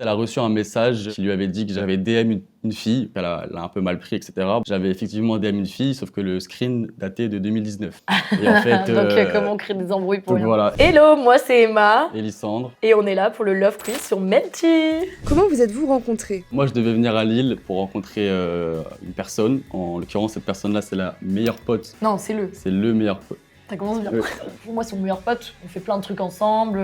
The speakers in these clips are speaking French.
Elle a reçu un message qui lui avait dit que j'avais DM une fille, elle a un peu mal pris, etc. J'avais effectivement DM une fille, sauf que le screen datait de 2019. Et en fait, Donc comment on crée des embrouilles pour donc rien. voilà. Hello, moi c'est Emma. Et Lysandre. Et on est là pour le Love Quiz sur Menti. Comment vous êtes-vous rencontrés? Moi, je devais venir à Lille pour rencontrer une personne. En l'occurrence, cette personne-là, c'est la meilleure pote. Non, c'est le. C'est le meilleur pote. Ça commence bien. Ouais. Pour moi, c'est mon meilleur pote. On fait plein de trucs ensemble,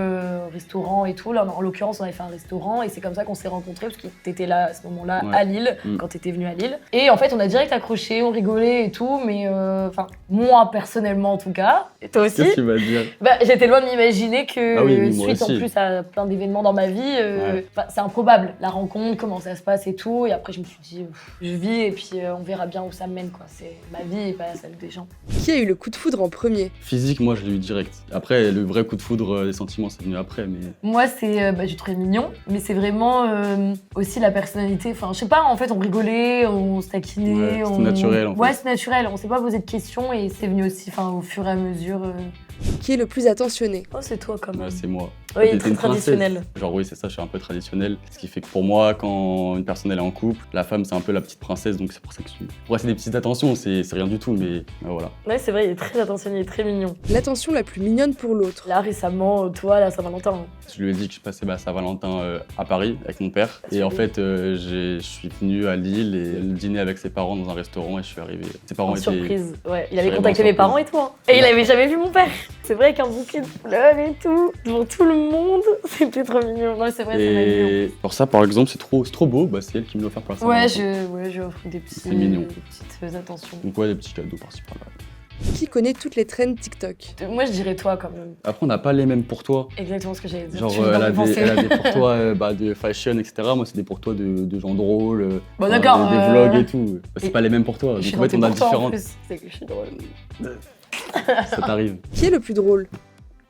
restaurant et tout. Là, en l'occurrence, on avait fait un restaurant et c'est comme ça qu'on s'est rencontrés parce que t'étais là à ce moment-là Ouais. à Lille, quand t'étais venu à Lille. Et en fait, on a direct accroché, on rigolait et tout, mais enfin, moi personnellement en tout cas. Et toi aussi? Qu'est-ce que tu vas dire? Bah, j'étais loin de m'imaginer que, Ah oui, moi suite en aussi. plus à plein d'événements dans ma vie, Ouais. c'est improbable. La rencontre, comment ça se passe et tout. Et après, je me suis dit, je vis et puis on verra bien où ça me mène, quoi. C'est ma vie et pas celle des gens. Qui a eu le coup de foudre en premier? Physique, moi, je l'ai eu direct. Après, le vrai coup de foudre des sentiments, c'est venu après, mais... Moi, c'est, j'ai trouvé mignon, mais c'est vraiment aussi la personnalité. Enfin, je sais pas, en fait, on rigolait, on se taquinait. Ouais, c'était naturel, en fait. Ouais, c'est naturel. On s'est pas posé de questions et c'est venu aussi, enfin, au fur et à mesure. Qui est le plus attentionné? Oh, c'est toi quand même. Ouais, c'est moi. Oui, T'es très une princesse. traditionnel. Genre oui, c'est ça, je suis un peu traditionnel. Ce qui fait que pour moi, quand une personne elle est en couple, la femme c'est un peu la petite princesse, donc c'est pour ça que je suis... Ouais, c'est des petites attentions, c'est rien du tout, mais voilà. Ouais, c'est vrai, il est très attentionné, il est très mignon. L'attention la plus mignonne pour l'autre? Là, récemment, toi, là, Saint-Valentin. Je lui ai dit que je passais Saint-Valentin à Paris avec mon père. Et en fait, je suis venu à Lille et dîner avec ses parents dans un restaurant et je suis arrivé. Ses parents En étaient... surprise, ouais. Il avait Vraiment contacté mes surprise. parents et tout. Hein. Et il avait jamais vu mon père. C'est vrai qu'un bouquet de fleurs et tout, devant tout le monde, c'était trop mignon. Ouais, c'est vrai, c'est mignon. Et pour ça, par exemple, c'est trop beau. Bah, c'est elle qui me l'a offert pour la Ouais, Saint-Valentin. je offre des petits, C'est mignon. des petites attentions. Donc ouais, des petits cadeaux par-ci par-là. Qui connaît toutes les trends TikTok? Moi, je dirais toi quand même. Après, on n'a pas les mêmes pour toi. Exactement ce que j'allais dire. Genre, Tu viens de penser. elle a des pour toi de fashion, etc. Moi, c'est des pour toi de gens drôles, Bon, d'accord, des vlogs et tout. C'est et- pas les mêmes pour toi. Je Donc, suis en fait, on a pour toi, en différentes. plus. C'est que je suis drôle. Ça t'arrive. Qui est le plus drôle?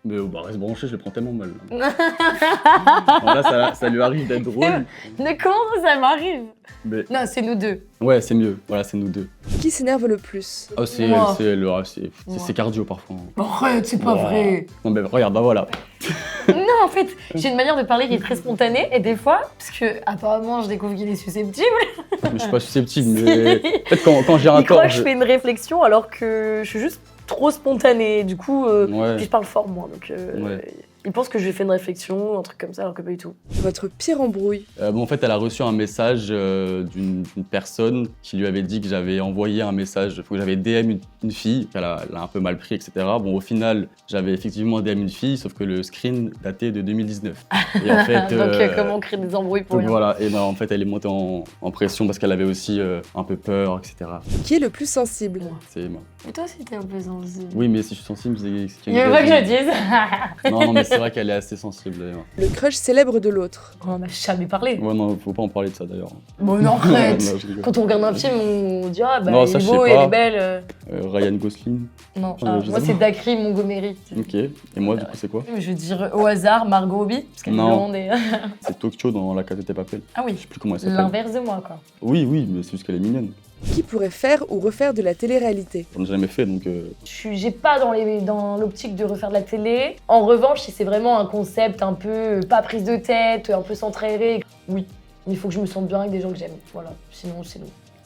Mais bah, reste branché, je le prends tellement mal. Là, ça lui arrive d'être drôle. Mais comment ça m'arrive? Mais Non, c'est nous deux. ouais, c'est mieux. Voilà, c'est nous deux. Qui s'énerve le plus? Oh, c'est Moi. c'est cardio parfois. Arrête, c'est pas Wow. vrai. Non, mais regarde, bah voilà. Non, en fait, j'ai une manière de parler qui est très spontanée et des fois, parce que apparemment, je découvre qu'il est susceptible. Mais je suis pas susceptible, mais. En fait, quand j'ai un Il croit tort. que je fais une réflexion alors que je suis juste trop spontanée. Du coup, Ouais. puis je parle fort moi, donc Ouais. il pense que je fais une réflexion, un truc comme ça, alors que pas du tout. Votre pire embrouille? Bon, en fait, elle a reçu un message d'une personne qui lui avait dit que j'avais envoyé un message, que j'avais DM une fille, elle a un peu mal pris, etc. Bon, au final, j'avais effectivement DM une fille, sauf que le screen datait de 2019. Et en fait, Donc comment on crée des embrouilles pour donc rien. voilà, et ben, en fait, elle est montée en pression parce qu'elle avait aussi un peu peur, etc. Qui est le plus sensible? C'est Emma. Mais toi aussi, t'es un peu sensible. Oui, mais si je suis sensible, c'est qu'il Il y a veut une pas que je le raison. dise. Non, mais c'est vrai qu'elle est assez sensible, Emma. Le crush célèbre de l'autre? On en a jamais parlé. Ouais, non, faut pas en parler de ça d'ailleurs. Bon, non, arrête. Non, je rigole. Quand on regarde un film, on dit ah bah Non, il ça, est je beau, sais elle pas. est belle. Ryan Gosling. Non, Je moi sais c'est pas. Dakri Montgomery. Ok. Et moi, du coup, c'est quoi? Je vais dire au hasard Margot Robbie, parce qu'elle est Non. blonde et... C'est Tokyo dans La Casa de Papel. Ah Je oui, sais plus comment elle s'appelle. l'inverse de moi quoi. Oui, mais c'est juste qu'elle est mignonne. Qui pourrait faire ou refaire de la télé-réalité? On l'a jamais fait, donc... J'ai pas dans l'optique de refaire de la télé. En revanche, si c'est vraiment un concept un peu pas prise de tête, un peu centré, oui. Il faut que je me sente bien avec des gens que j'aime. Voilà, sinon c'est non.